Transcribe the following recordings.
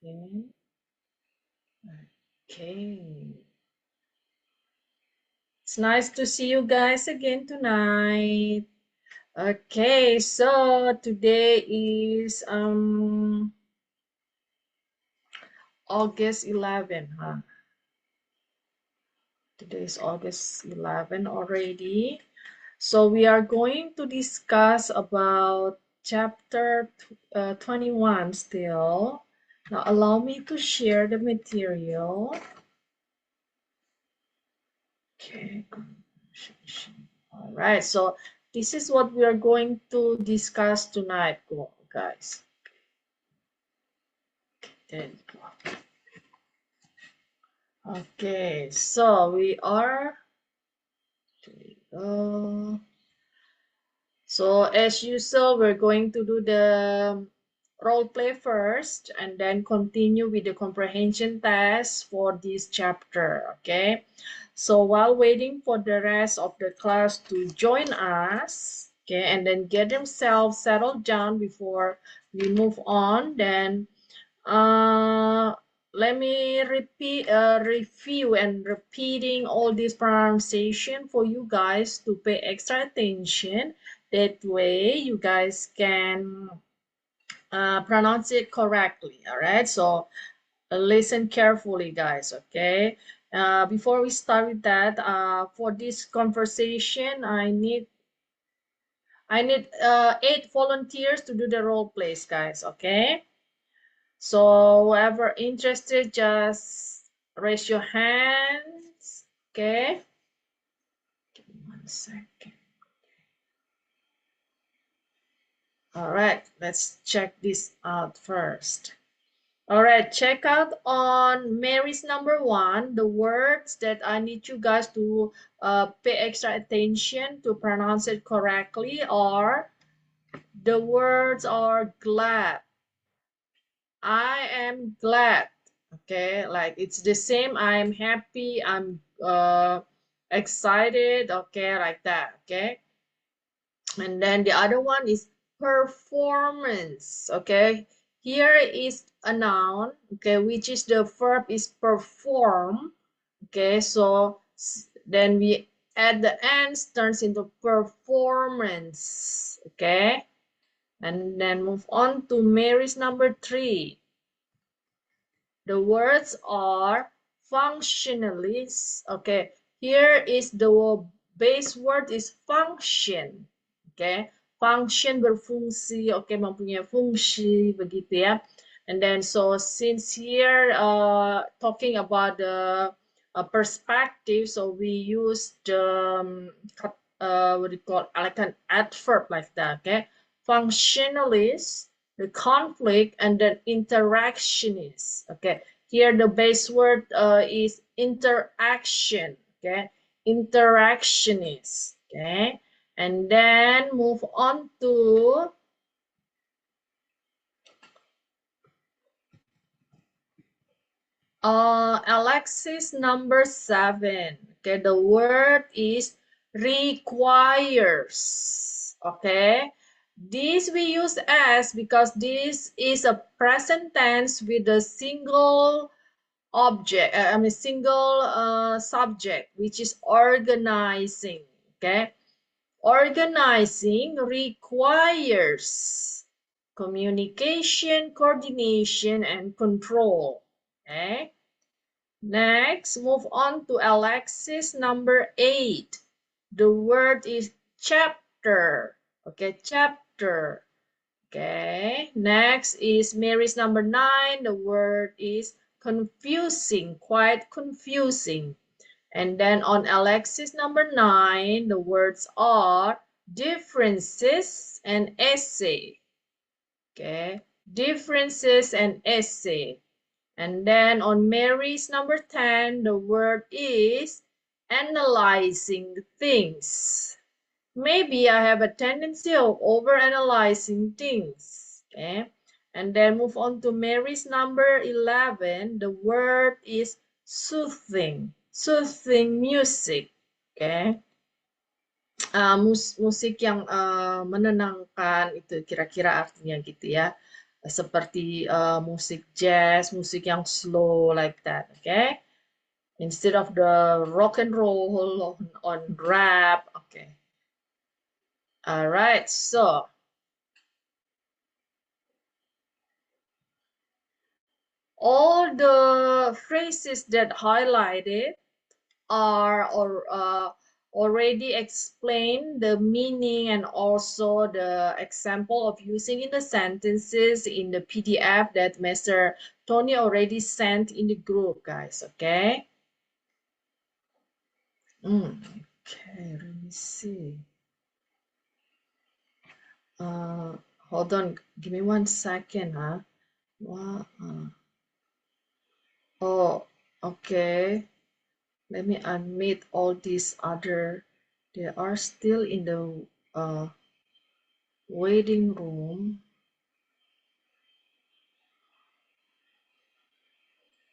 Okay. Okay. It's nice to see you guys again tonight. Okay, so today is August 11, huh? Today is August 11 already. So we are going to discuss about chapter 21 still. Now allow me to share the material. Okay. All right, so this is what we are going to discuss tonight, guys. There you go. Okay, so we are. There you go. So as usual, we're going to do the role play first and then continue with the comprehension test for this chapter. Okay, so while waiting for the rest of the class to join us, okay, and then get themselves settled down before we move on, then let me review and repeating all this pronunciation for you guys to pay extra attention. That way you guys can pronounce it correctly. All right, so listen carefully, guys. Okay, before we start with that, for this conversation I need 8 volunteers to do the role plays, guys. Okay, so whoever interested, just raise your hands. Okay, give me 1 second. All right, let's check this out first. All right, check out on Mary's number 1 the words that I need you guys to pay extra attention to pronounce it correctly. Or the words are glad. I am glad. Okay, like it's the same. I'm happy. I'm excited. Okay, like that. Okay, and then the other one is performance. Okay, here is a noun. Okay, which is the verb is perform. Okay, so then we at the end turns into performance. Okay, and then move on to Mary's number 3. The words are functionalist. Okay, here is the base word is function. Okay, function berfungsi. Okay, mempunyai fungsi begitu ya. And then so since here talking about the perspective, so we use the what do you call like an adverb like that. Okay, functionalist, the conflict, and then interactionist. Okay, here the base word is interaction. Okay, interactionist. Okay, and then move on to Alexis number 7. Okay, the word is requires. Okay, this we use as because this is a present tense with a single object, single subject, which is organizing. Okay, organizing requires communication, coordination, and control. Okay. Next, move on to Alexis number 8. The word is chapter. Okay, chapter. Okay. Next is Mary's number 9. The word is confusing, quite confusing. And then on Alexis number 9, the words are differences and essay. Okay, differences and essay. And then on Mary's number 10, the word is analyzing things. Maybe I have a tendency of overanalyzing things. Okay. And then move on to Mary's number 11. The word is soothing. Soothing music. Okay. Musik yang menenangkan, itu kira-kira artinya gitu ya. seperti musik jazz, musik yang slow like that, okay? Instead of the rock and roll on rap, okay. All right, so all the phrases that highlighted are already explained the meaning and also the example of using in the sentences in the PDF that Mr. Tony already sent in the group, guys, okay? Okay, let me see. Hold on, give me 1 second, huh? Oh, okay. Let me unmute all these other. They are still in the waiting room.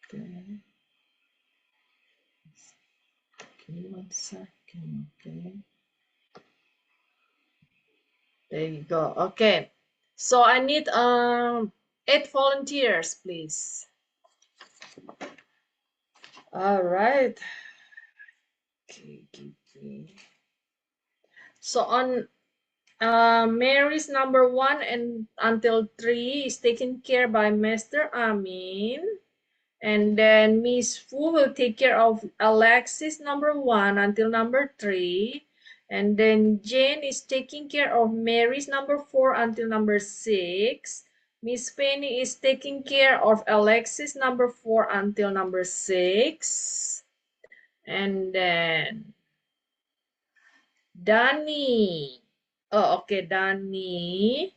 Okay. Give me 1 second, okay. There you go. Okay. So I need 8 volunteers, please. All right. Okay, so on Mary's number 1 and until 3 is taken care by Mr. Amin. And then Miss Fu will take care of Alexis number 1 until number 3. And then Jane is taking care of Mary's number 4 until number 6. Miss Penny is taking care of Alexis number 4 until number 6. And then Danny. Oh, okay, Danny.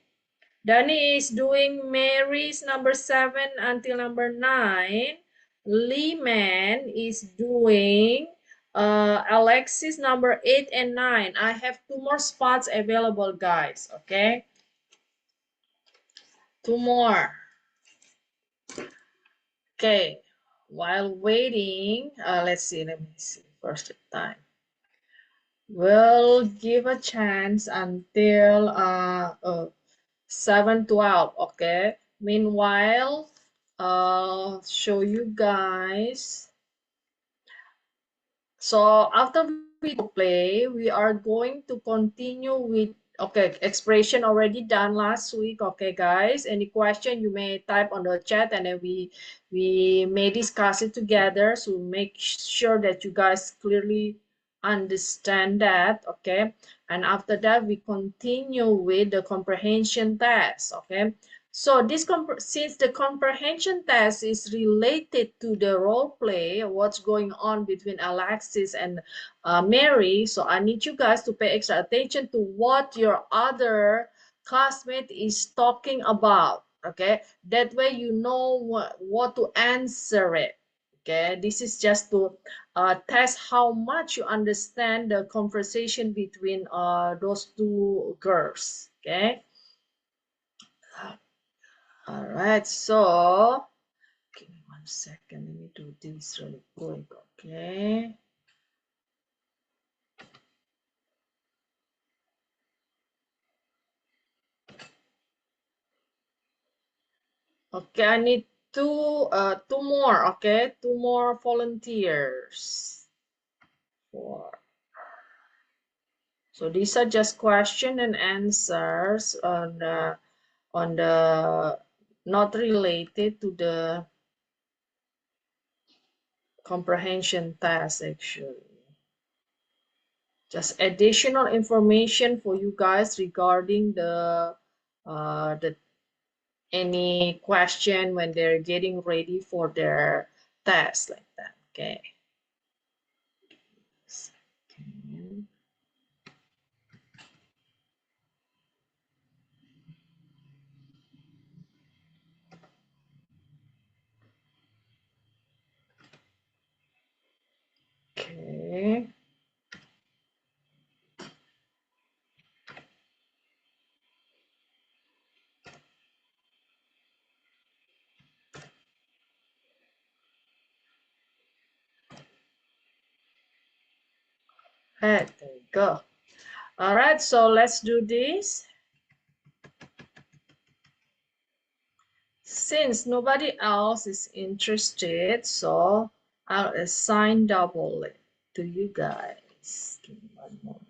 Danny is doing Mary's number 7 until number 9. Lehman is doing Alexis number 8 and 9. I have 2 more spots available, guys, okay? 2 more. Okay, while waiting, let's see, let me see, first time. We'll give a chance until 7:12, okay? Meanwhile, I'll show you guys. So after we play, we are going to continue with, okay, expression already done last week, okay, guys? Any question you may type on the chat and then we may discuss it together. So make sure that you guys clearly understand that, okay? And after that, we continue with the comprehension test, okay? So this since the comprehension test is related to the role play, what's going on between Alexis and Mary, so I need you guys to pay extra attention to what your other classmate is talking about, okay? That way you know what to answer it, okay? This is just to test how much you understand the conversation between those two girls, okay? All right, so give me 1 second. Let me do this really quick, okay? Okay, I need two more, okay? 2 more volunteers. 4. So these are just question and answers on the not related to the comprehension task actually. Just additional information for you guys regarding the any question when they're getting ready for their test like that, okay? Okay. There you go. All right, so let's do this. Since nobody else is interested, so I'll assign double it to you guys. Give me one moment.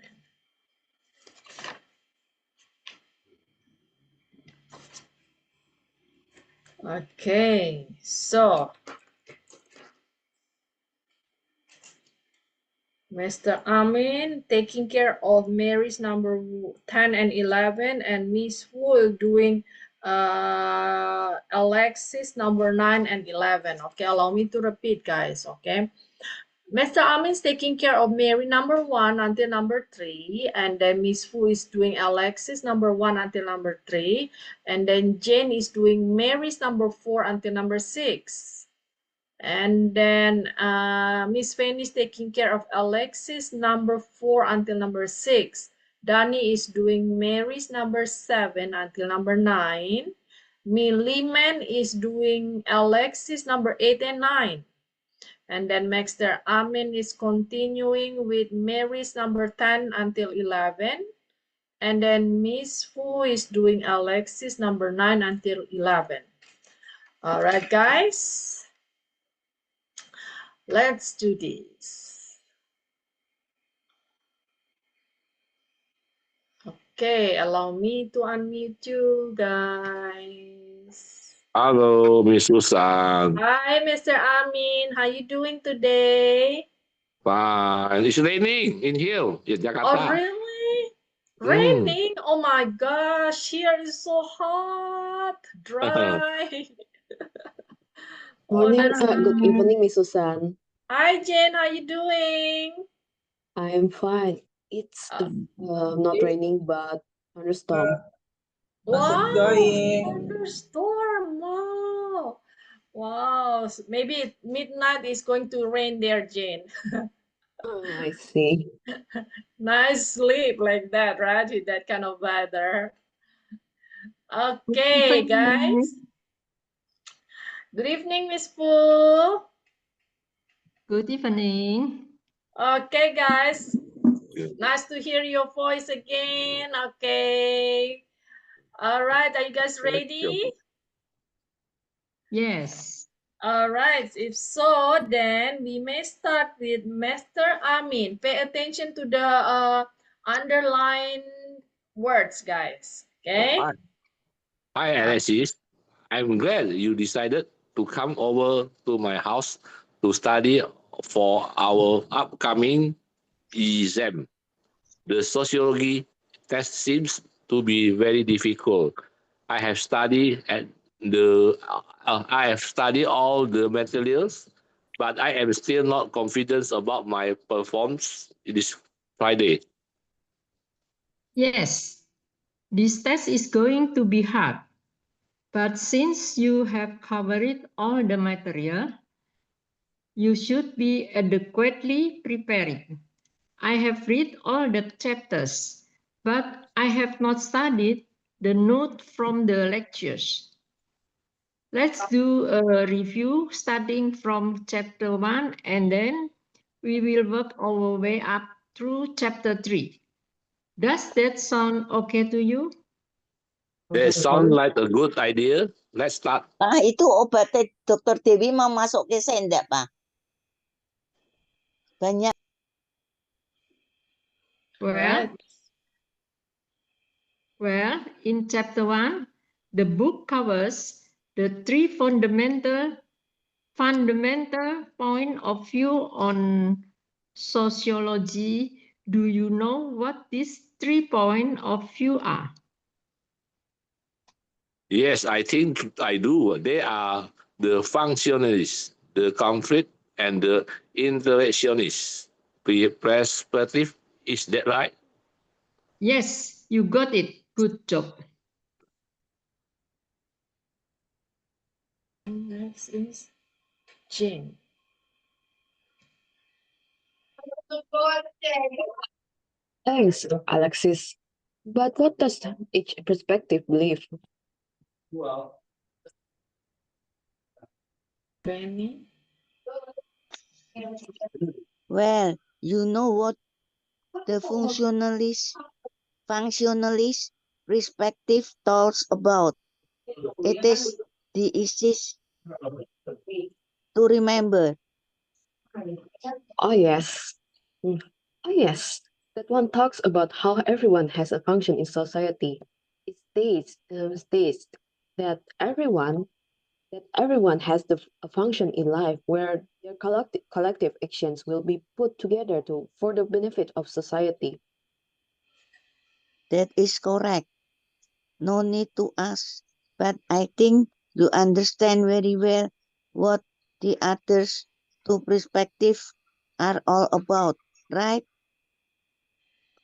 Okay, so Mr. Amin taking care of Mary's number 10 and 11, and Miss Wu doing Alexis number 9 and 11. Okay, allow me to repeat, guys. Okay, Mr. Amin is taking care of Mary number 1 until number 3, and then Miss Fu is doing Alexis number 1 until number 3, and then Jane is doing Mary's number 4 until number 6. And then Miss Fanny is taking care of Alexis number 4 until number 6. Danny is doing Mary's number 7 until number 9. Milliman is doing Alexis number 8 and 9. And then Mr. Amin is continuing with Mary's number 10 until 11. And then Miss Fu is doing Alexis number 9 until 11. All right, guys. Let's do this. Okay, allow me to unmute you guys. Hello, Miss Susan. Hi, Mr. Amin. How you doing today? Fine. It's raining in here in Oh, Jakarta. really? Raining? Oh my gosh, here is so hot, dry. Oh, Morning, that's good nice. evening, Miss Susan. Hi, Jen. How you doing? I am fine. It's not raining, but thunderstorm. Wow, thunderstorm. Wow. Wow. Maybe midnight is going to rain there, Jane. I see. Nice sleep like that, right? With that kind of weather. Okay, guys. Good evening, Miss Fu. Good evening. Okay, guys. Nice to hear your voice again. Okay. All right. Are you guys ready? Yes. All right. If so, then we may start with Mr. Amin. Pay attention to the underlined words, guys. Okay. Hi, Alexis. I'm glad you decided to come over to my house to study for our upcoming exam. The sociology test seems to be very difficult. I have studied all the materials, but I am still not confident about my performance this Friday. Yes. This test is going to be hard. But since you have covered all the material, you should be adequately prepared. I have read all the chapters, but I have not studied the note from the lectures. Let's do a review starting from chapter 1, and then we will work our way up through chapter 3. Does that sound okay to you? That sounds like a good idea. Let's start. Itu obatnya Dr. Dewi mau masuk ke senda, Pak. Banyak. Well, in chapter 1, the book covers the three fundamental point of view on sociology. Do you know what these 3 points of view are? Yes, I think I do. They are the functionalist, the conflict, and the interactionist perspective. Is that right? Yes, you got it. Good job. Next is Jane. Thanks, Alexis. But what does each perspective believe? Benny. Well, you know what the functionalist perspective talks about. It is the easiest to remember. Oh, yes. Mm. Oh, yes. That one talks about how everyone has a function in society. It states that everyone has a function in life where their collective actions will be put together for the benefit of society. That is correct. No need to ask, but I think you understand very well what the others two perspectives are all about, right?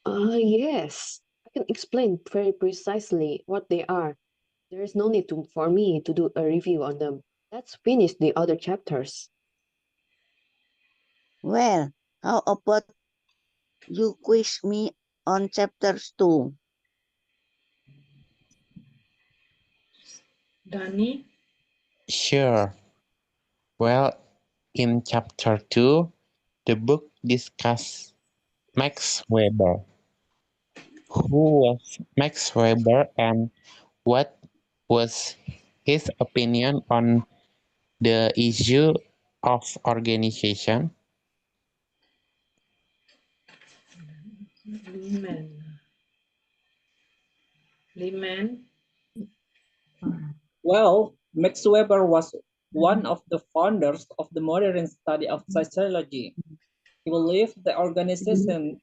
Yes. I can explain very precisely what they are. There is no need for me to do a review on them. Let's finish the other chapters. Well, how about you quiz me on chapters 2? Danny? Sure. Well, in chapter 2, the book discusses Max Weber. Who was Max Weber and what was his opinion on the issue of organization? Lehman. Lehman? Well, Max Weber was one of the founders of the modern study of sociology. He believed the organization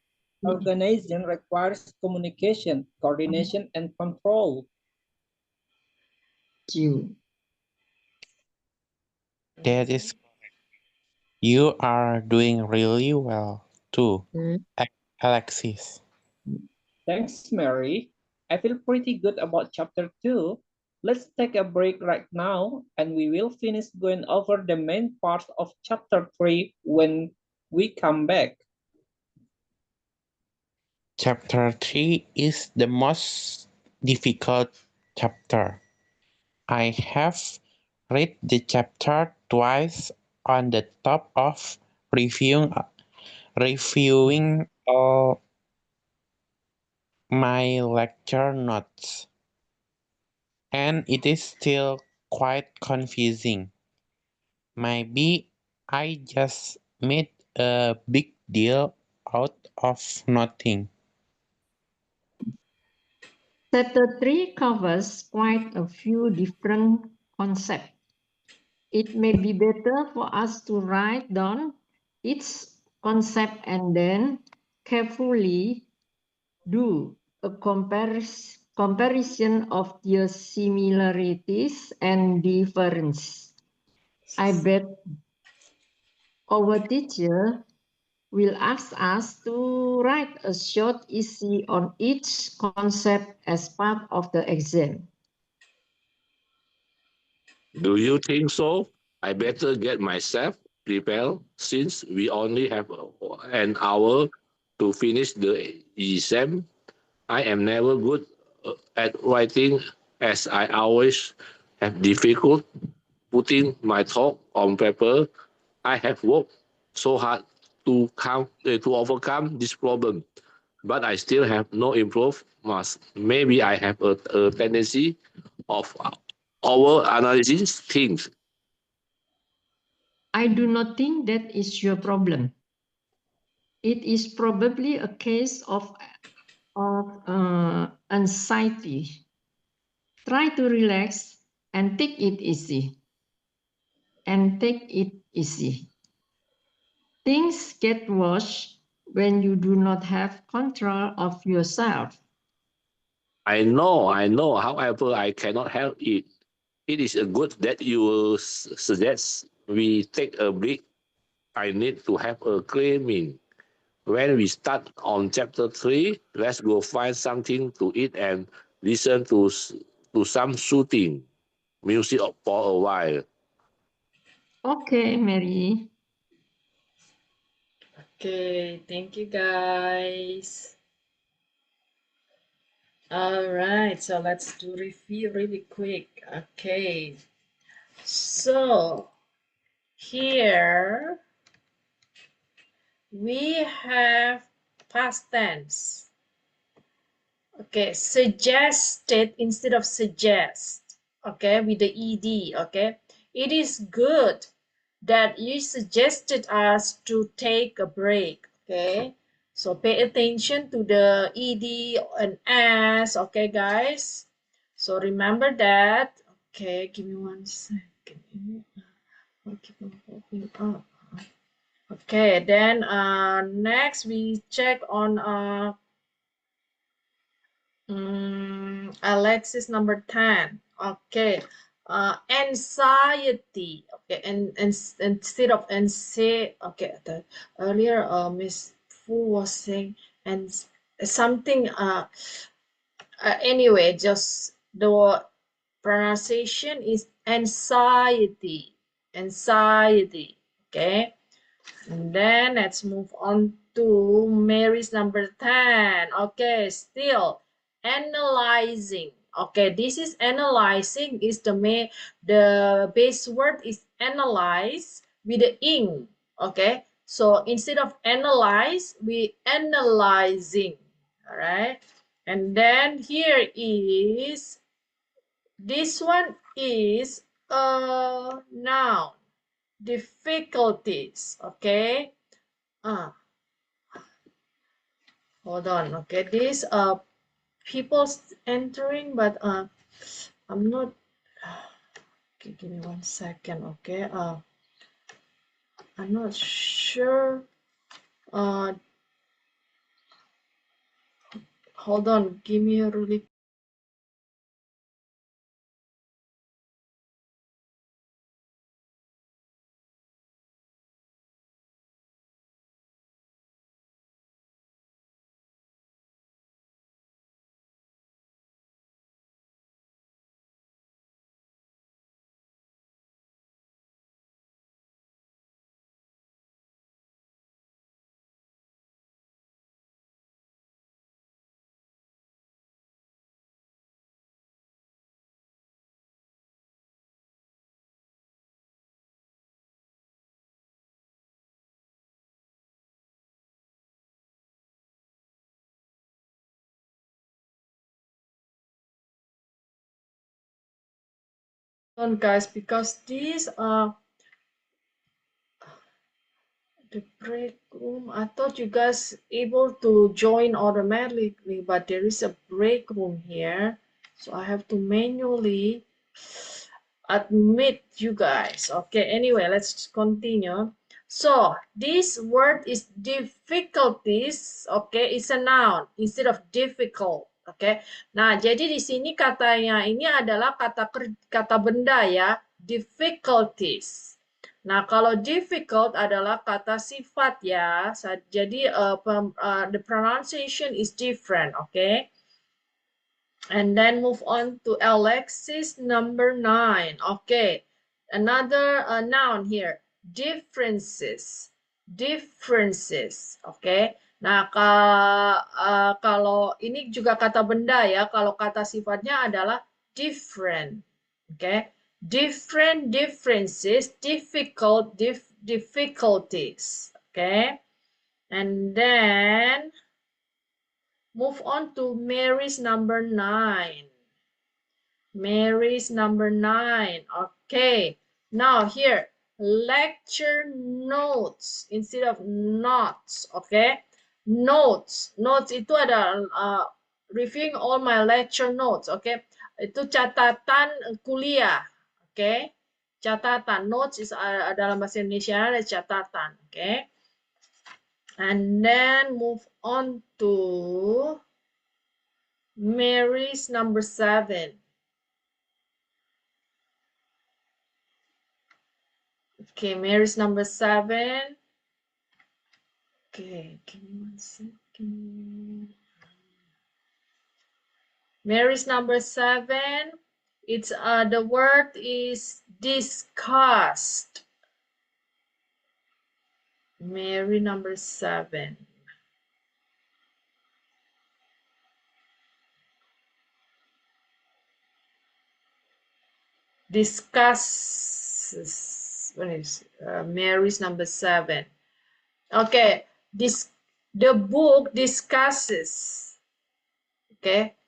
requires communication, coordination, and control. You. That is, you are doing really well too, Mm. Alexis. Thanks, Mary. I feel pretty good about chapter 2. Let's take a break right now, and we will finish going over the main parts of chapter 3 when we come back. Chapter 3 is the most difficult chapter. I have read the chapter twice on the top of reviewing all my lecture notes, and it is still quite confusing. Maybe I just made a big deal out of nothing. Chapter 3 covers quite a few different concepts. It may be better for us to write down each concept and then carefully do a comparison of their similarities and differences. I bet our teacher will ask us to write a short essay on each concept as part of the exam. Do you think so? I better get myself prepared since we only have an hour to finish the exam. I am never good at writing as I always have difficult putting my thought on paper. I have worked so hard to overcome this problem, but I still have no improvement. Maybe I have a tendency of over analyzing things. I do not think that is your problem. It is probably a case of anxiety. Try to relax and take it easy. Things get worse when you do not have control of yourself. I know. However, I cannot help it. It is good that you will suggest we take a break. I need to have a cleaning. When we start on chapter 3, let's go find something to eat and listen to some soothing music for a while. Okay, Mary. Okay, thank you guys. All right, so let's do review really quick. Okay, so here we have past tense. Okay, suggested instead of suggest. okay, with the ed, okay. It is good that you suggested us to take a break, okay. So pay attention to the ed and s, okay, guys. So remember that. Okay, give me 1 second. I'll keep on popping up. Okay, then next we check on Alexis number 10. Okay, anxiety. Okay, and instead of anxiety, okay, earlier Miss Fu was saying and something. Anyway, just the pronunciation is anxiety. Anxiety. Okay. And then let's move on to Mary's number 10. Okay, still analyzing. Okay, this is analyzing is the base word is analyze with the ing. Okay, so instead of analyze, we analyzing. All right, and then here is this one is a noun. Difficulties, okay. Hold on, okay. These people entering, but I'm not. Okay, give me 1 second, okay. I'm not sure. Hold on, give me a really. On, guys, because these are the break room. I thought you guys able to join automatically, but there is a break room here, so I have to manually admit you guys. Okay, anyway, let's continue. So this word is difficulties. Okay, it's a noun instead of difficult. Oke, nah jadi di sini katanya ini adalah kata benda ya, difficulties. Nah kalau difficult adalah kata sifat ya, jadi the pronunciation is different, okay? And then move on to Alexis number 9. Okay, another noun here, differences. Differences, okay. Nah, kalau ini juga kata benda ya, kalau kata sifatnya adalah different, okay. Different differences, difficult difficulties, okay. And then move on to Mary's number 9. Mary's number 9. Okay. Now here, lecture notes instead of notes. Okay. Notes. Notes itu ada reviewing all my lecture notes. Okay. Itu catatan kuliah. Okay. Catatan. Notes is dalam bahasa Indonesia ada catatan. Okay. And then move on to Mary's number 7. Okay, Mary's number 7. Okay, give me 1 second. Mary's number 7. It's the word is discussed. Mary number 7. Discusses. What is Mary's number 7? Okay, the book discusses. Okay,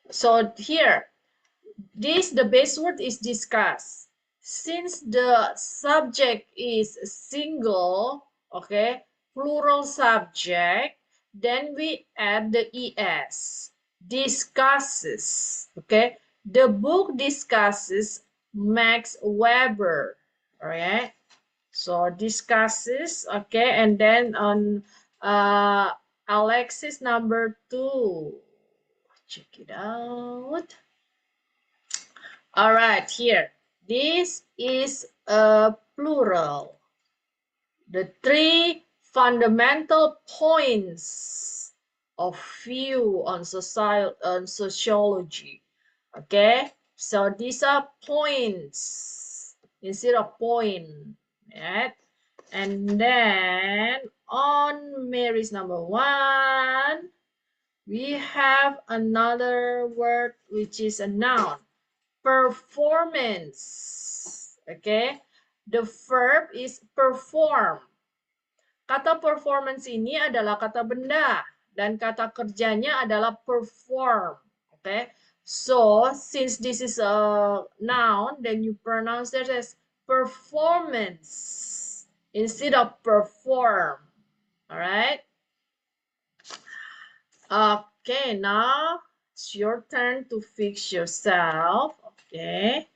so here the base word is discuss. Since the subject is single, okay, plural subject, then we add the es. Discusses, okay. The book discusses Max Weber, all right. So discusses, okay, and then on Alexis number 2. Check it out. All right, here. This is a plural. The 3 fundamental points of view on sociology. Okay, so these are points instead of point. Right? And then on Mary's number 1, we have another word which is a noun. Performance. Okay, the verb is perform. Kata performance ini adalah kata benda dan kata kerjanya adalah perform. Okay, so since this is a noun, then you pronounce it as performance instead of perform. All right. Okay, now it's your turn to fix yourself. Okay,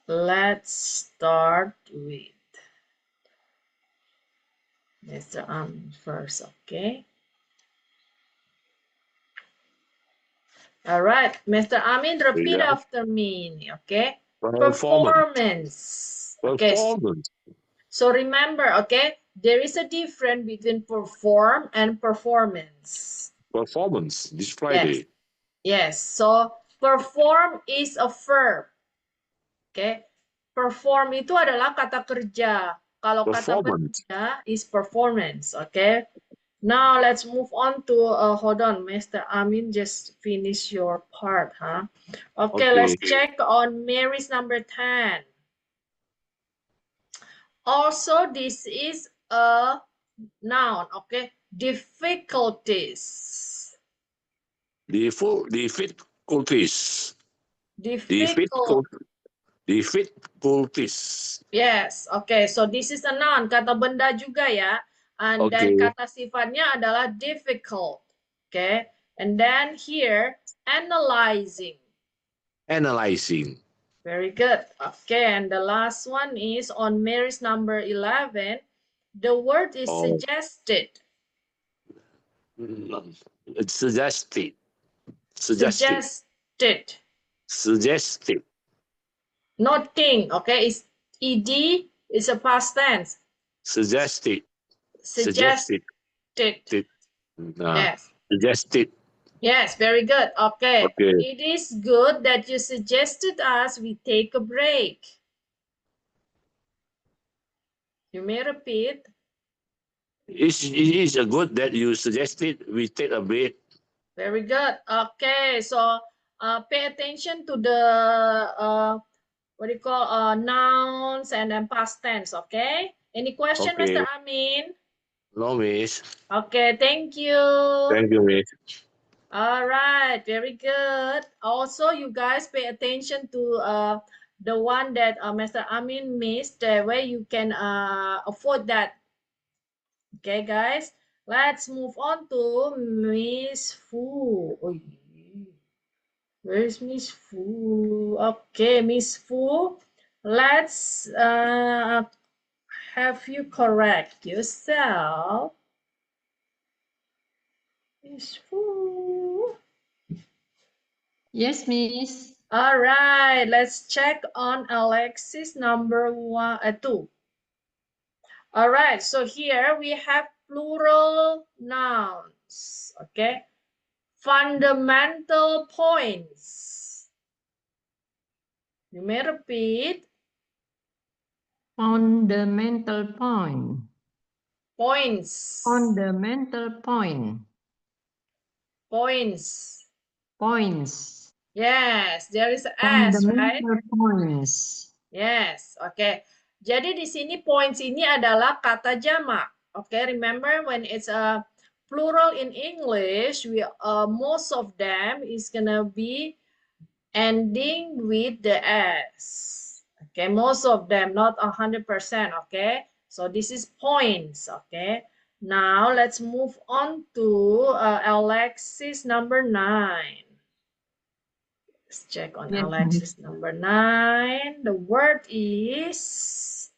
let's start with Mr. Amin first. Okay. All right, Mr. Amin, repeat Yeah. after me. Okay. Performance. Performance. Okay. Performance. So remember, okay, there is a difference between perform and performance. Performance this Friday. Yes. So perform is a verb. Okay. Perform itu adalah kata kerja. Kalau kata Performance. kerja is performance. Okay. Now let's move on to hold on, Mr. Amin, just finish your part, huh? Okay, let's check on Mary's number 10. Also, this is a noun, okay? Difficulties. Difficulties. Difficulties. Yes, okay. So this is a noun, kata benda juga ya. And then kata sifatnya adalah difficult. Okay. And then here, analyzing. Analyzing. Very good. Okay, and the last one is on Mary's number 11. The word is suggested. Suggested. Suggested. Not think, okay? It's ed, it's a past tense. Suggested. Suggested. Yes. Suggested. Yes, very good. Okay. It is good that you suggested us we take a break. You may repeat. It is good that you suggested we take a break. Very good. Okay, so pay attention to the what do you call nouns and then past tense. Okay. Any question, Mr. Amin? No, miss. Okay, thank you. Thank you, miss. All right, very good. Also, you guys pay attention to the one that Mr. Amin missed, where you can afford that. Okay, guys, let's move on to Miss Fu. Oh, where's Miss Fu? Okay, Miss Fu, let's have you correct yourself. Miss Fu. Yes, Miss. All right, let's check on Alexis number 2. All right, so here we have plural nouns, okay? Fundamental points. You may repeat. Fundamental point. Points. Fundamental point. Points. Points. Yes, there is an S, right? Fundamental points. Yes, okay. Jadi di sini points ini adalah kata jamak. Okay, remember when it's a plural in English, we most of them is gonna be ending with the S. Okay, most of them, not 100%. Okay, so this is points. Okay, now let's move on to Alexis number 9. Let's check on Yes, Alexis number 9. The word is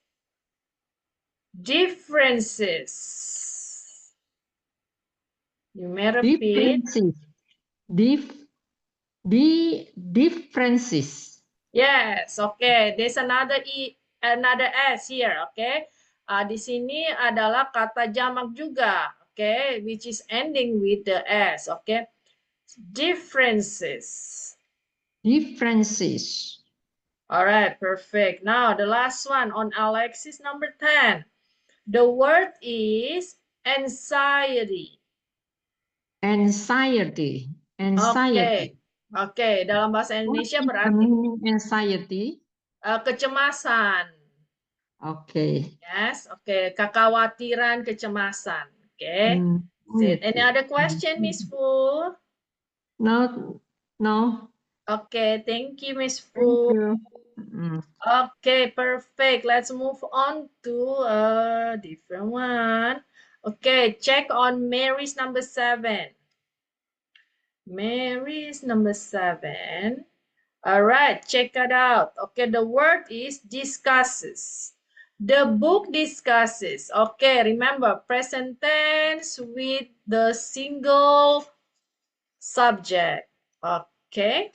differences. You may repeat. Differences. Differences. Yes, okay. There's another another S here, okay. Di sini adalah kata jamak juga, okay, which is ending with the S, okay. Differences. Differences. All right, perfect. Now the last one on Alexis number 10. The word is anxiety. Anxiety. Oke, oke. Dalam bahasa Indonesia What is the berarti meaning anxiety? kecemasan. Okay. Yes, oke. Kekhawatiran, kecemasan. Oke. Any other question, Miss Fu? No, no. Okay, thank you, Miss Thank Fu. you. Okay, perfect. Let's move on to a different one. Okay, check on Mary's number 7. Mary's number 7. All right, check it out. Okay, the word is discusses. The book discusses. Okay, remember present tense with the single subject. Okay,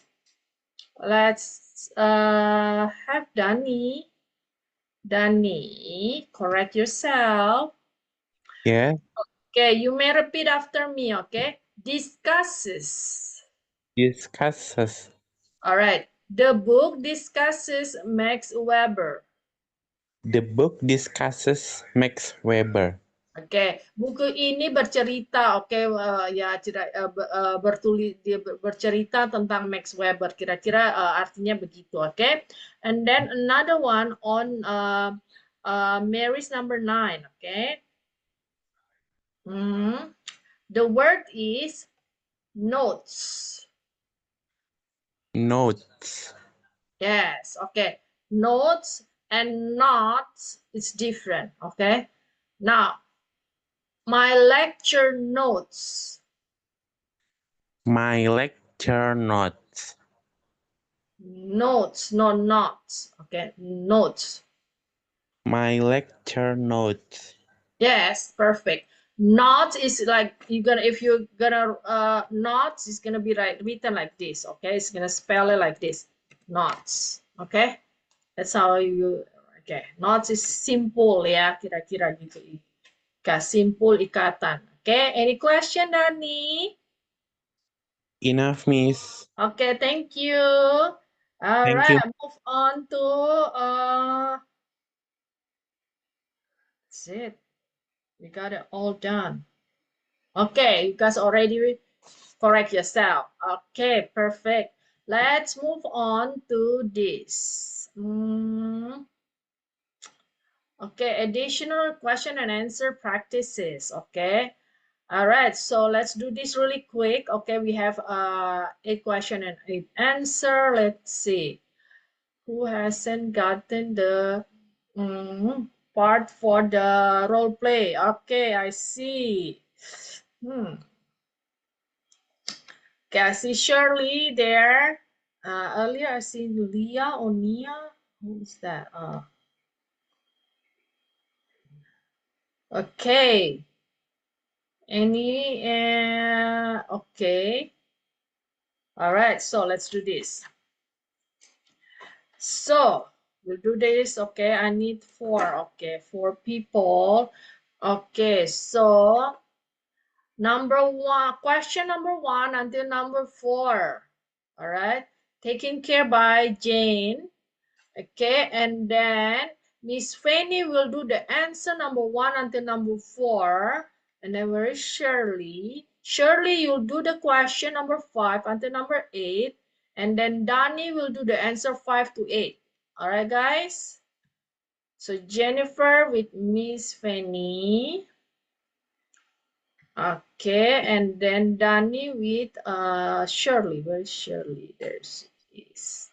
let's have Dani. Dani, correct yourself. Yeah. Okay, you may repeat after me. Okay, discusses. Discusses. All right, the book discusses Max Weber. The book discusses Max Weber. Oke, buku ini bercerita, ya dia bercerita tentang Max Weber. Kira-kira artinya begitu, oke? And then another one on Mary's number 9, okay? The word is notes. Notes. Yes, okay. Notes and notes is different, okay? Now, my lecture notes. My lecture notes. Notes, not notes. Okay, notes. My lecture notes. Yes, perfect. Notes is like if you're gonna notes is gonna be written like this. Okay, it's gonna spell it like this. Notes. Okay, that's how you. Okay, notes is simple ya, kira-kira gitu. Simple ikatan. Okay, any question, Dani? Enough, miss. Okay, thank you. All Thank right, you. move on to that's it. We got it all done. Okay, you guys already correct yourself. Okay, perfect. Let's move on to this. Okay, additional question and answer practices. Okay. All right, so let's do this really quick. Okay, we have 8 question and 8 answer. Let's see. Who hasn't gotten the part for the role play? Okay, I see. Okay, I see Shirley there. Earlier I see Leah or Nia. Who is that? Okay. Any? Okay. All right. So let's do this. So we'll do this. Okay. I need 4. Okay, 4 people. Okay. So question number 1 until number 4. All right. Taken care by Jane. Okay, and then Miss Fanny will do the answer number 1 until number 4. And then where is Shirley? Shirley, you'll do the question number 5 until number 8. And then Danny will do the answer 5 to 8. All right, guys? So Jennifer with Miss Fanny. Okay, and then Danny with Shirley. Where is Shirley? There's this.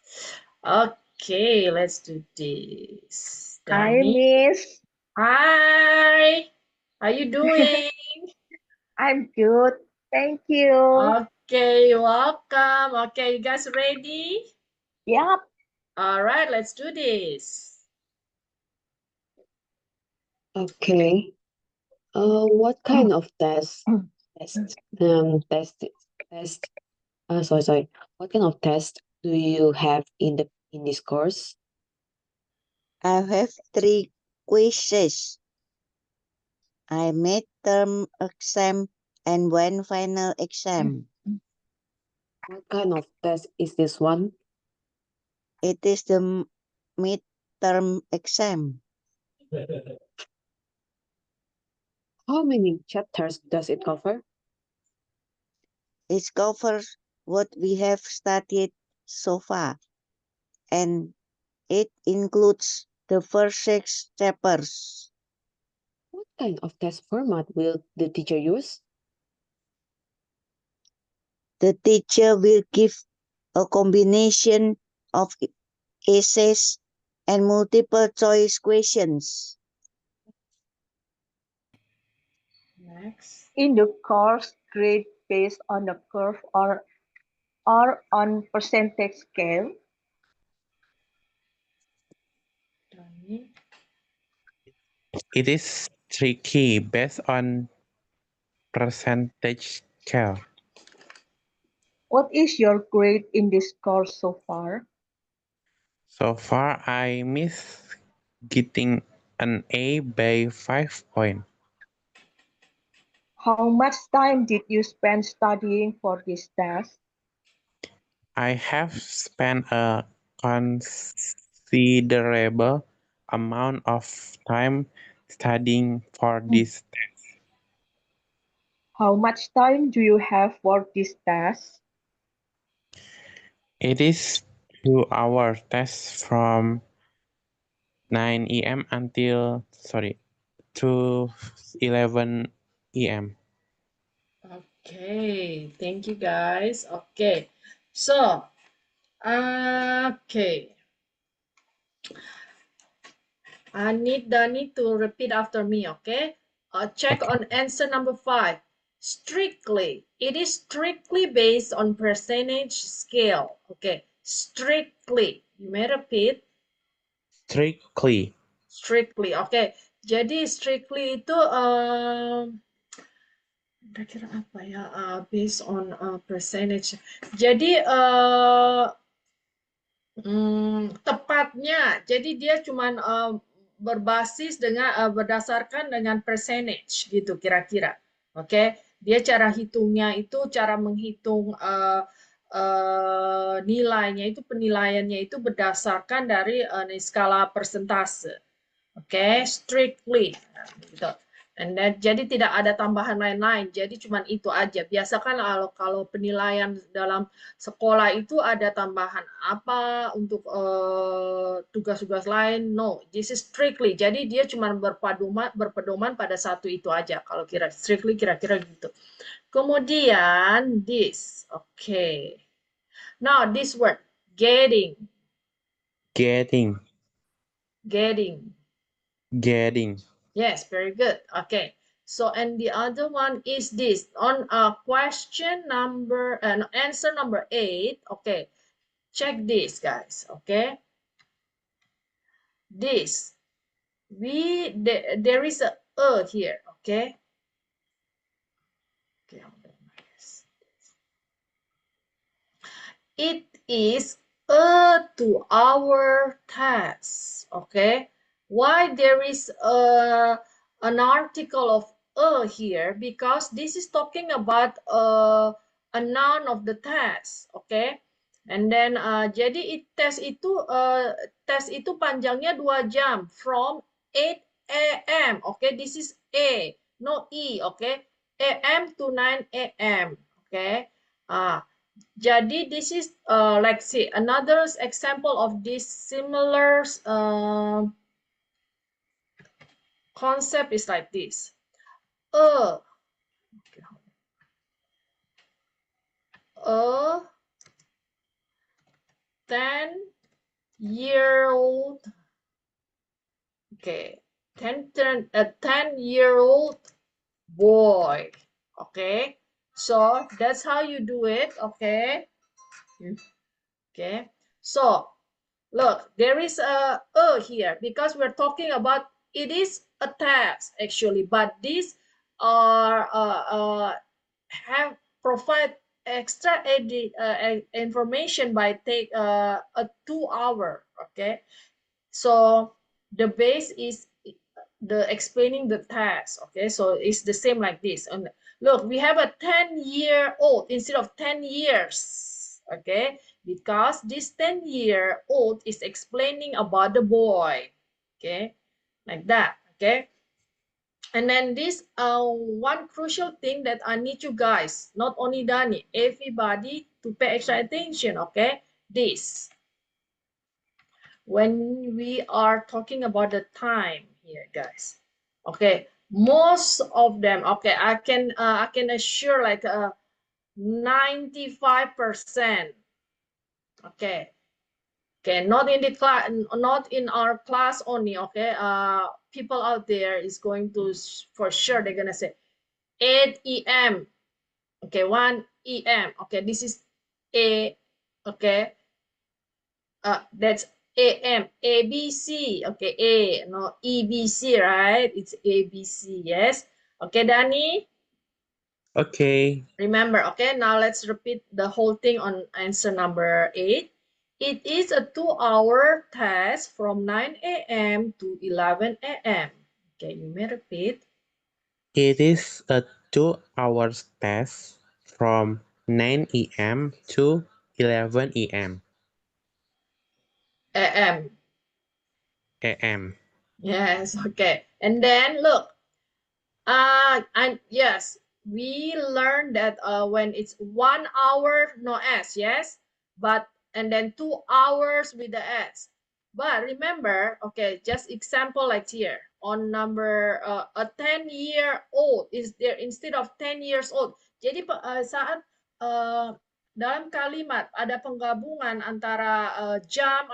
Okay, let's do this. Hi, Dani. Miss. Hi. How you doing? I'm good. Thank you. Okay, you're welcome. Okay, you guys ready? Yep. All right, let's do this. Okay. What kind of sorry. What kind of test do you have in this course? I have 3 quizzes. I made term exam and 1 final exam. What kind of test is this one? It is the midterm exam. How many chapters does it cover? It covers what we have studied so far, and it includes the first 6 chapters. What kind of test format will the teacher use? The teacher will give a combination of essays and multiple choice questions. Next. In the course, grade based on the curve or on percentage scale. Dani. It is tricky based on percentage scale. What is your grade in this course so far? So far, I miss getting an A by 5 points. How much time did you spend studying for this test? I have spent a considerable amount of time studying for this test. How much time do you have for this test? It is 2-hour test from 9 a.m. until to 11 a.m. Okay, thank you guys. Okay, so, okay. I need Dani to repeat after me, okay? Check Okay. on answer number 5. Strictly. It is strictly based on percentage scale. Okay, strictly. You may repeat. Strictly. Strictly. Okay, jadi strictly itu kira-kira apa ya? Based on percentage. Jadi tepatnya, jadi dia cuman berbasis dengan berdasarkan dengan percentage gitu kira-kira. Oke, dia cara hitungnya itu cara menghitung nilainya itu penilaiannya itu berdasarkan dari skala persentase. Oke, strictly gitu. And then, jadi tidak ada tambahan lain-lain, jadi cuma itu aja. Biasakan kalau penilaian dalam sekolah itu ada tambahan apa untuk tugas-tugas lain. No, this is strictly. Jadi dia cuma berpedoman pada satu itu aja. Kalau strictly kira-kira gitu. Kemudian this, okay. Now this word, getting. Getting. Getting. Yes, very good. Okay. So, and the other one is this. On question number, answer number 8. Okay. Check this, guys. Okay. This. There is a here. Okay. Okay. It is a 2-hour test. Okay. Why there is an article of here? Because this is talking about a noun of the test. Okay. And then jadi tes itu panjangnya 2 jam from 8 a.m. Okay, this is A, no E. Okay, a.m. to 9 a.m. Okay. Jadi this is like say another example of this similar concept is like this. A 10-year-old. Okay, a 10-year-old boy. Okay, so that's how you do it. Okay. Okay, so look, there is a here because we're talking about it is a test actually, but these are have provide extra information by take a 2 hour. Okay, so the base is the explaining the task. Okay, so it's the same like this. And look, we have a 10-year-old instead of 10 years. Okay, because this 10-year-old is explaining about the boy. Okay, like that. Okay, and then this one crucial thing that I need you guys, not only Dani, everybody to pay extra attention. Okay, this when we are talking about the time here, guys. Okay, most of them. Okay, I can assure like 95%. Okay, okay, not in the class, not in our class only. Okay, people out there is going to for sure they're gonna say 8 EM. Okay, 1 EM. Okay, this is A. Okay, that's AM, ABC. Okay, A, no EBC, right? It's ABC, yes. Okay, Dani? Okay. Remember, okay, now let's repeat the whole thing on answer number 8. It is a 2-hour test from 9 a.m. to 11 a.m. Okay, you may repeat. It is a 2-hour test from 9 a.m. to 11 a.m. AM. a.m. Yes, okay. And then look, and yes, we learned that when it's 1 hour, no S, yes, but and then 2 hours with the S. But remember, okay, just example like here on number a 10-year-old is there instead of 10 years old. Jadi saat dalam kalimat ada penggabungan antara jam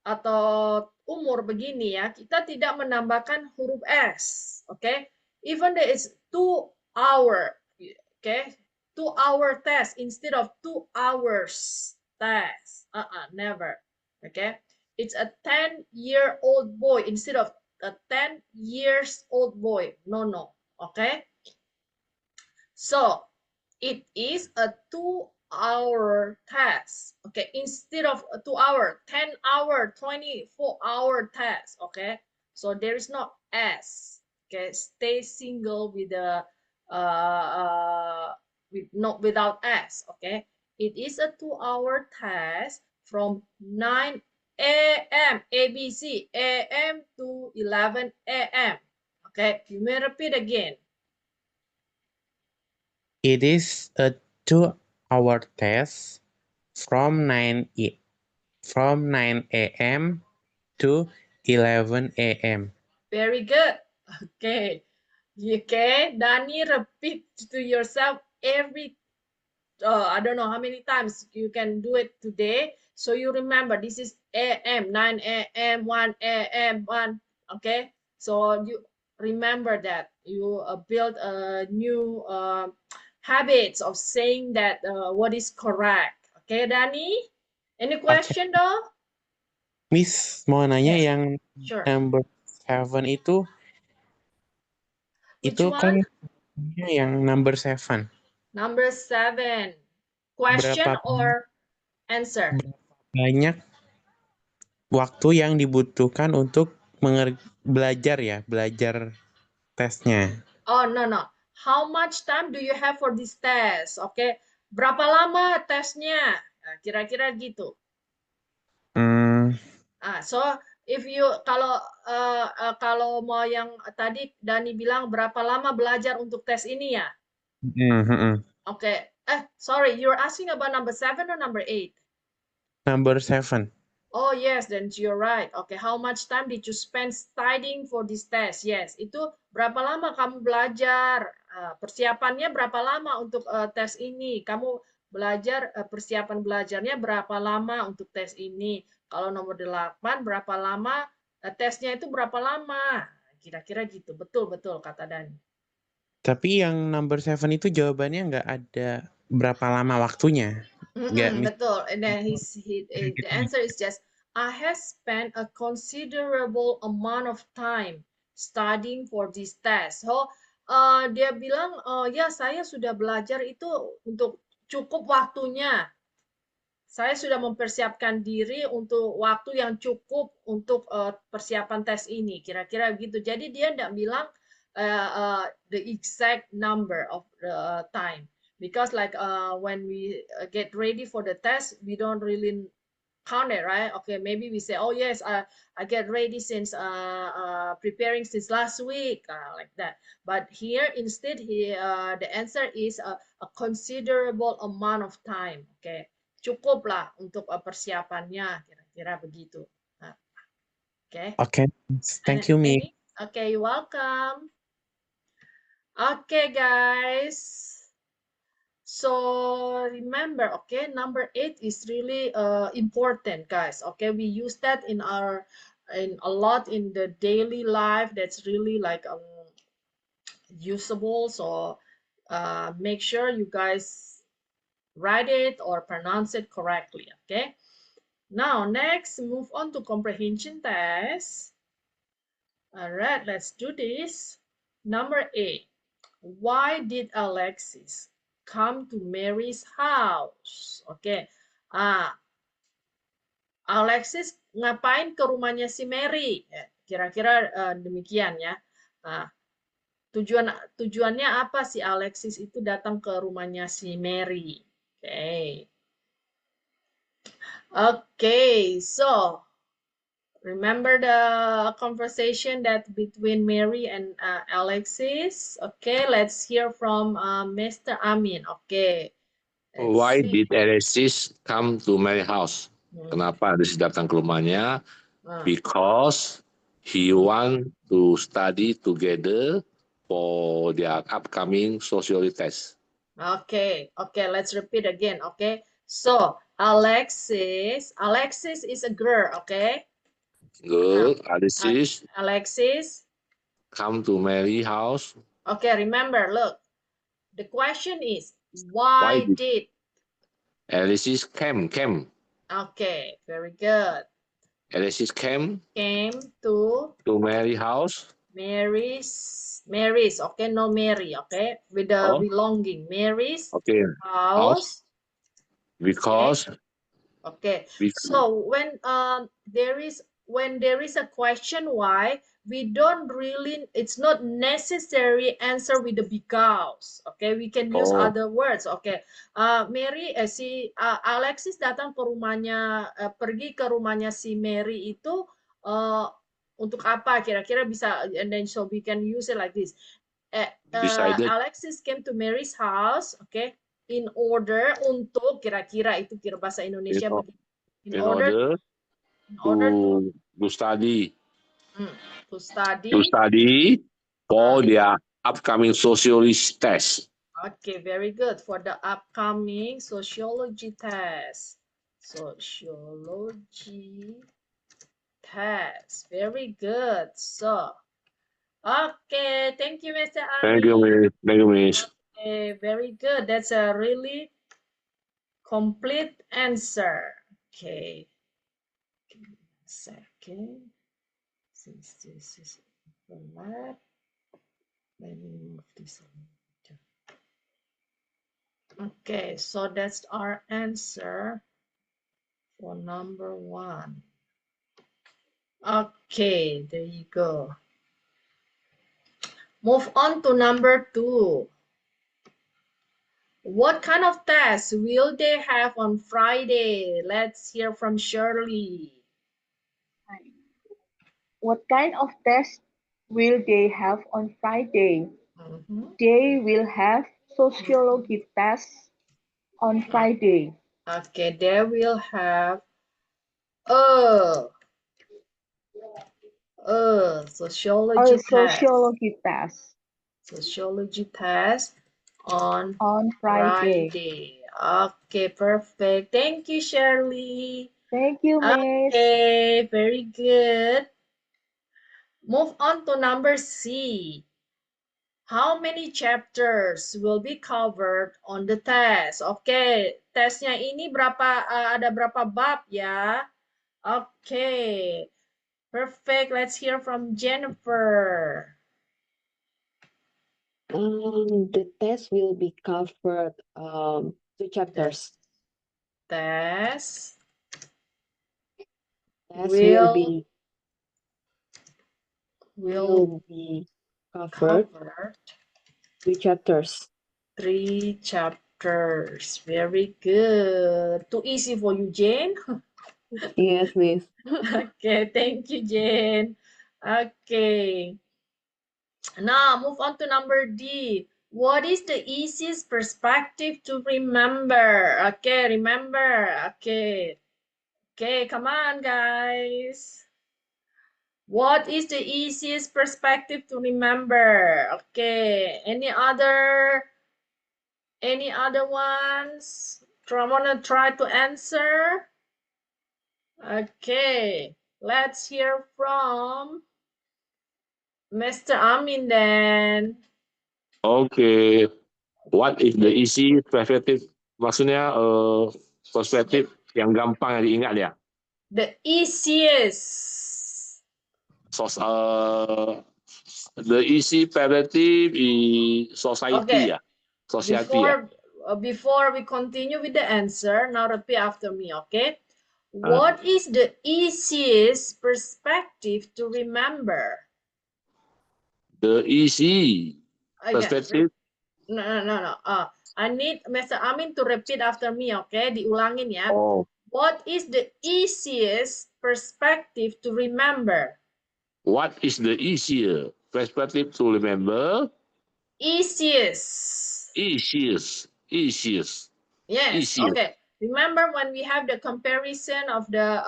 atau umur begini ya, kita tidak menambahkan huruf S, oke? Okay? Even there is 2 hour, okay? 2 hour test instead of 2 hours test. Never, okay? It's a 10-year-old boy instead of a 10 years old boy. No, okay? So it is a 2-hour test. Okay, instead of a 2-hour, 10-hour, 24-hour test. Okay, so there is no S. Okay, stay single with the without S. Okay, it is a 2-hour test from 9 a.m. ABC a.m. to 11 a.m. Okay, you may repeat again. It is a 2-hour test from 9 a.m. to 11 a.m. Very good. Okay. Okay, Dani, repeat to yourself every, I don't know how many times you can do it today. So you remember this is AM, 9 a.m., 1 a.m., 1. Okay, so you remember that. You build a new habits of saying that what is correct. Okay, Dani? Any question though? Miss, mau nanya Yes, yang sure. number 7 itu Which kan one? yang number 7. Number 7. Question or answer? Banyak waktu yang dibutuhkan untuk belajar tesnya. Oh, no. How much time do you have for this test? Okay. Berapa lama tesnya? Nah, kira-kira gitu. So if you kalau mau yang tadi Dani bilang berapa lama belajar untuk tes ini ya? Okay. Sorry, you're asking about number 7 or number 8? Number 7. Oh yes, then you're right. Okay, how much time did you spend studying for this test? Yes, itu berapa lama kamu belajar? Persiapannya berapa lama untuk tes ini? Kamu persiapan belajarnya berapa lama untuk tes ini. Kalau nomor 8 berapa lama tesnya itu berapa lama. Kira-kira gitu. Betul kata Dani. Tapi yang number 7 itu jawabannya nggak ada berapa lama waktunya. Betul. And then the answer is just, I have spent a considerable amount of time studying for this test. So, dia bilang, ya saya sudah belajar itu untuk cukup waktunya. Saya sudah mempersiapkan diri untuk waktu yang cukup untuk persiapan tes ini. Kira-kira begitu. Jadi dia tidak bilang the exact number of the time. Because like when we get ready for the test, we don't really count it, right? Okay, maybe we say, oh yes, I get ready since preparing since last week, like that. But here instead, the answer is a considerable amount of time. Okay, cukup lah untuk persiapannya, kira-kira begitu. Okay. Okay, thank you, Miss. Okay, you're welcome. Okay, guys. So remember, okay, number 8 is really important, guys. Okay, we use that in a lot in the daily life. That's really like usable. So make sure you guys write it or pronounce it correctly. Okay. Now next, move on to comprehension test. All right, let's do this. Number 8. Why did Alexis come to Mary's house? Oke. Alexis ngapain ke rumahnya si Mary? Kira-kira demikian ya. Tujuannya apa si Alexis itu datang ke rumahnya si Mary? Okay, so remember the conversation that between Mary and Alexis? Okay, let's hear from Mr. Amin. Okay. Why did Alexis come to Mary's house? Kenapa Alexis datang ke rumahnya? Because he want to study together for their upcoming sociology test. Okay, let's repeat again. Okay, so Alexis is a girl. Okay. Girl, Alexis come to Mary's house. Okay, remember, look, the question is, why did Alexis came? Okay, very good. Alexis came to Mary's house. Mary's, okay, no Mary, okay, with the belonging, Mary's house. Because so when there is a question why, we don't really, it's not necessary answer with the because. Okay, we can use other words. Okay, Alexis datang ke rumahnya, pergi ke rumahnya si Mary itu untuk apa? Kira-kira bisa, and then so we can use it like this. Alexis came to Mary's house. Okay. In order untuk, kira-kira itu kira bahasa Indonesia begitu. In order to study. To study for their upcoming sociology test. Okay, very good. For the upcoming sociology test. Sociology test. Very good. So, okay, thank you, Mr. Ami. Thank you, Miss. Okay, very good. That's a really complete answer. Okay. Give me a second. Since this is overlap, let me move this one. Okay, so that's our answer for number 1. Okay, there you go. Move on to number 2. What kind of test will they have on Friday? Let's hear from Shirley. What kind of test will they have on Friday? They will have sociology tests on Friday. Okay, they will have sociology test on Friday. Okay, perfect. Thank you, Shirley. Thank you, Miss. Okay, very good. Move on to number C. How many chapters will be covered on the test? Oke, tesnya ini ada berapa bab ya? Oke, perfect. Let's hear from Jennifer. The test will be covered 2 chapters. Test Test will be covered 3 chapters. 3 chapters. Very good. Too easy for you, Jane? Yes, Miss. Okay, thank you, Jane. Okay. Now, move on to number D. What is the easiest perspective to remember? Okay, remember. Okay. Okay, come on, guys. What is the easiest perspective to remember? Okay, any other ones? Wanna try to answer? Okay, let's hear from Mr. Amin then. Okay. What is the easy perspective? Maksudnya perspektif yang gampang diingat ya. The easiest. The easy perspective is society Okay. ya. Society ya. Before we continue with the answer, now repeat after me, okay? What is the easiest perspective to remember? The easy perspective. No. I need Mr. Amin to repeat after me, okay? Diulangin ya. Oh. What is the easiest perspective to remember? What is the easier perspective to remember? Easiest. Easiest. Yes. Easiest. Okay. Remember when we have the comparison of the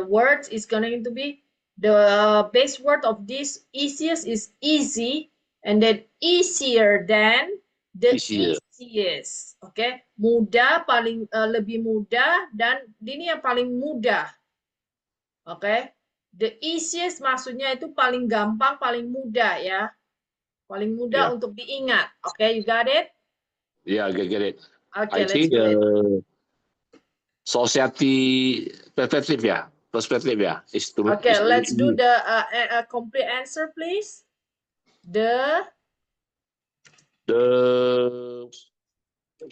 words is going to be the base word of this easiest is easy, and then easier than the easiest. Okay, mudah paling lebih mudah, dan ini yang paling mudah. Okay, the easiest maksudnya itu paling gampang, paling mudah ya, paling mudah untuk diingat. Okay, you got it? Yeah, I get it. Okay, I let's think do it. society perspective ya. Perspective ya. Okay, let's do the complete answer, please. The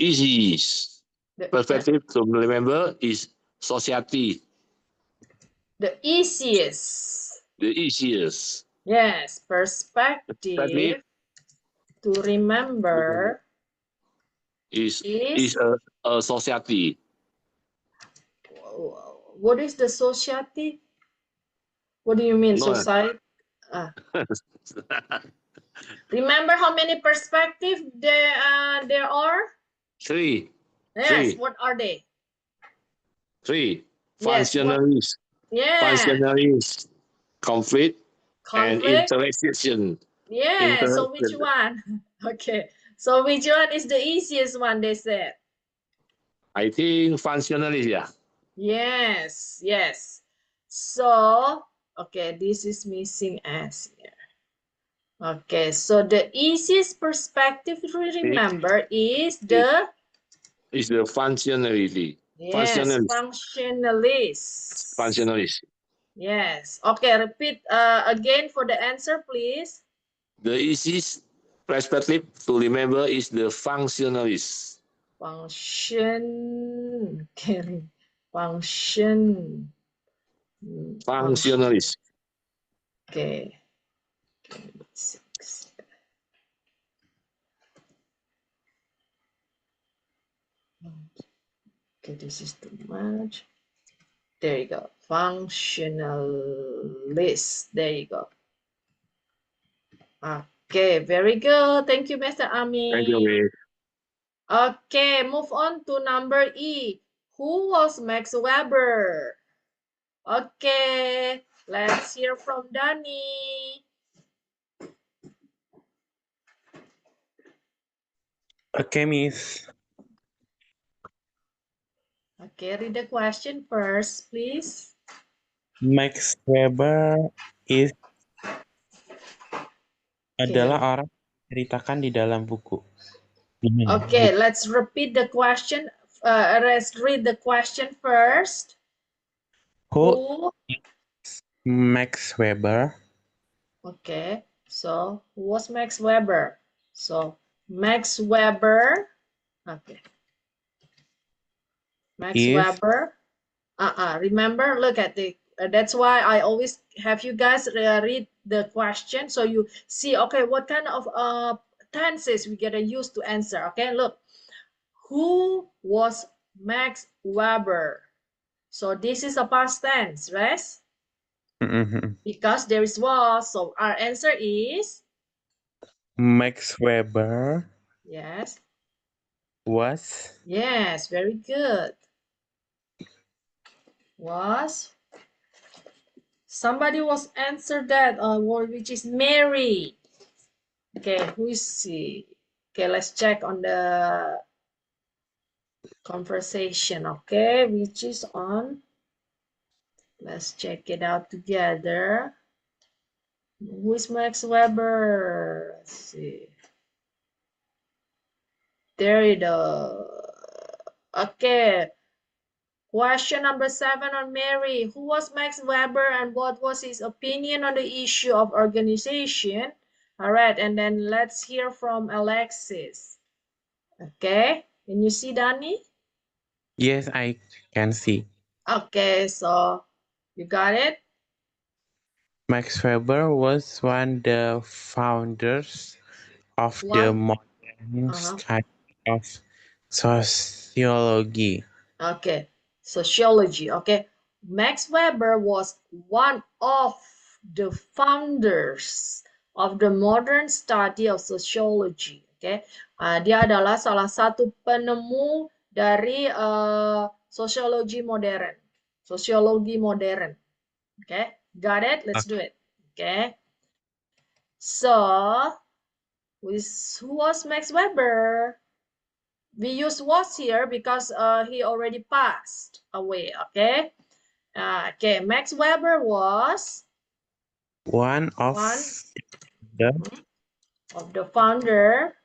easiest perspective to remember is society. The easiest. The easiest. Yes, perspective to remember is a society. What is the society? What do you mean, society? Remember how many perspectives there are? 3. Yes, what are they? 3. Yes, Functionalist. Functionalist. Conflict. And interaction. Yeah, so which one? Okay, so which one is the easiest one, they said? I think functionalist, yeah. Yes. So, okay, this is missing S here. Okay, so the easiest perspective to remember is the functionality. Yes, functionalist. Yes. Okay, repeat again for the answer, please. The easiest perspective to remember is the functionalist. Function. Okay. Function. Functionalist. Okay. Okay, this is too much. There you go. Functionalist. There you go. Okay, very good. Thank you, Mr. Amin. Thank you, Miss. Okay, move on to number E. Who was Max Weber? Okay, let's hear from Danny. Okay, Miss. Okay, read the question first, please. Max Weber adalah Okay. orang yang diceritakan di dalam buku. Okay, let's repeat the question. Let's read the question first. Who Max Weber? Okay, so who was Max Weber? So Max Weber. Okay. Max Weber. Remember, look at the. That's why I always have you guys read the question so you see. Okay, what kind of tenses we gotta use to answer. Okay, look. Who was Max Weber? So this is a past tense, right? Because there is was, so our answer is Max Weber. Yes. Was. Yes, very good. Was. Somebody was answered that, which is Mary. Okay, who is she? Okay, let's check on the conversation. Okay, which is on. Let's check it out together. Who is Max Weber? Let's see. There you go. Okay. Question number 7 on Mary. Who was Max Weber and what was his opinion on the issue of organization? All right, and then let's hear from Alexis. Okay, can you see Danny? Yes, I can see. Okay, so you got it? Max Weber was one of the founders of the modern study of sociology. Okay, sociology. Okay, Max Weber was one of the founders of the modern study of sociology. Okay, dia adalah salah satu penemu dari sosiologi modern. Sosiologi modern. Okay, got it? Let's do it. Okay, so who was Max Weber? We use was here because he already passed away. Okay. Okay. Max Weber was one of the founder.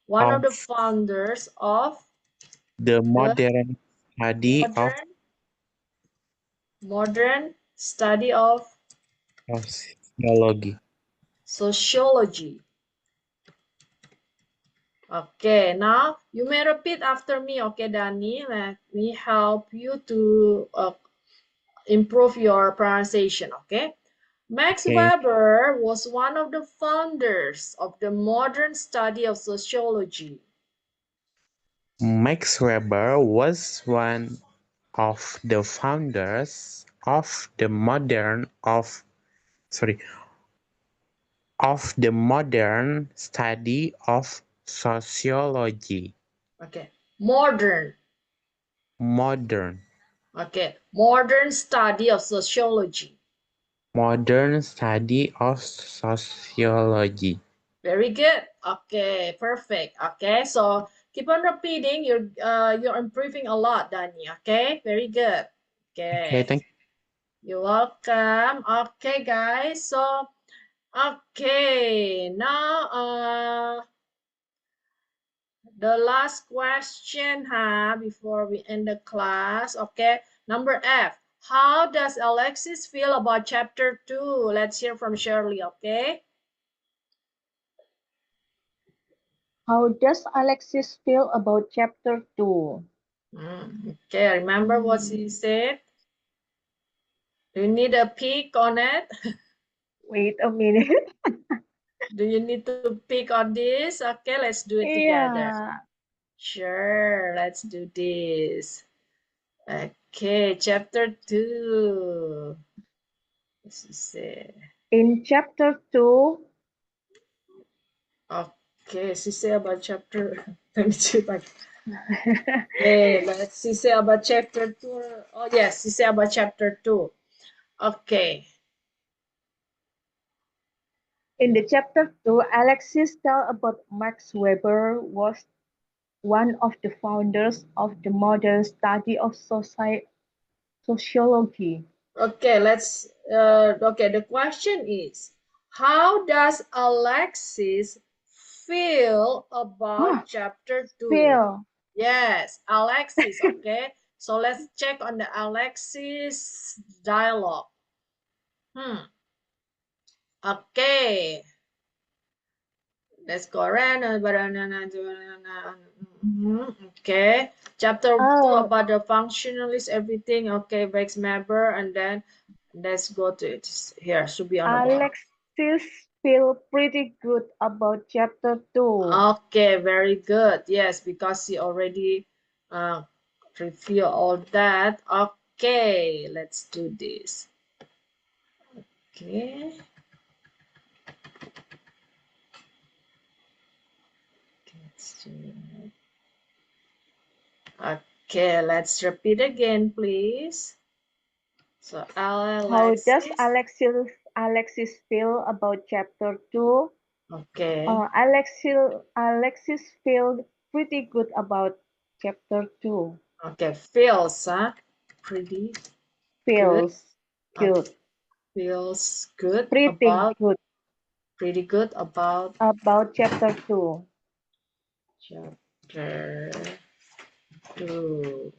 One of the founders of the modern study of modern study of sociology. Sociology. Okay, now you may repeat after me, okay, Danny? Let me help you to improve your pronunciation, okay? Max Weber was one of the founders of the modern study of sociology. Max Weber was one of the founders of the modern study of sociology. Okay, modern. Okay, modern study of sociology. Modern study of sociology. Very good. Okay, perfect. Okay, so keep on repeating. You're improving a lot, Danny. Okay, very good. Okay, thank you. You're welcome. Okay, guys. So, okay, now the last question before we end the class. Okay, number F. How does Alexis feel about chapter 2? Let's hear from Shirley, okay? How does Alexis feel about chapter 2? Okay, remember what she said? Do you need a peek on it? Wait a minute. Do you need to pick on this? Okay, let's do it together. Sure, let's do this. Okay, chapter 2. Let's see. In chapter 2. Okay, she say about chapter. Let me see if I okay, let's see about chapter 2. Oh, yes, she say about chapter 2. Okay. In the chapter 2, Alexis tells about Max Weber was one of the founders of the modern study of sociology. Okay, okay, the question is, how does Alexis feel about chapter 2? Feel. Yes, Alexis, okay. So let's check on the Alexis dialogue. Okay. Let's go around. Okay. Chapter 2 about the functionalist, everything. Okay, Vex member, and then let's go to it. Here should be on the bottom. Alexis feel pretty good about chapter 2. Okay, very good. Yes, because he already review all that. Okay, let's do this. Okay. Okay, let's repeat again, please. So how does Alexis feel about chapter 2? Okay. Alexis feel pretty good about chapter 2. Okay, feels, huh? Pretty Feels good. Feels good Pretty about good pretty good about chapter 2. Chapter 2.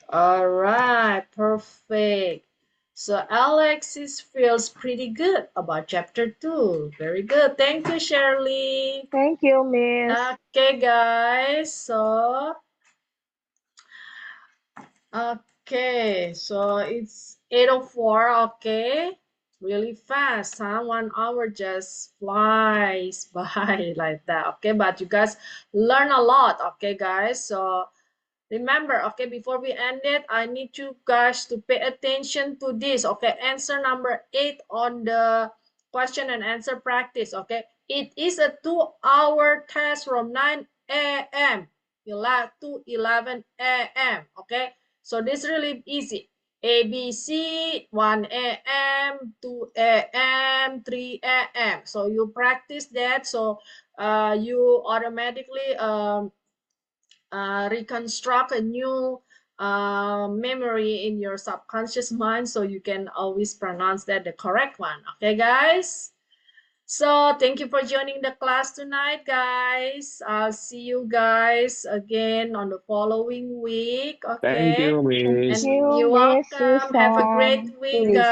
All right, perfect. So Alexis feels pretty good about chapter 2. Very good. Thank you, Shirley. Thank you, Miss. Okay, guys. So, okay. So it's 8:04. Okay. Really fast, huh? 1 hour just flies by like that. Okay, but you guys learn a lot. Okay, guys. So remember, okay, before we end it, I need you guys to pay attention to this. Okay, answer number 8 on the question and answer practice. Okay, it is a 2-hour test from 9 a.m. to 11 a.m. Okay, so this is really easy. ABC 1 a.m., 2 a.m., 3 a.m. So you practice that, so you automatically reconstruct a new memory in your subconscious mind, so you can always pronounce that the correct one. Okay, guys? So thank you for joining the class tonight, guys. I'll see you guys again on the following week. Okay. Thank you, Miss. And you're welcome. Have a great week, guys.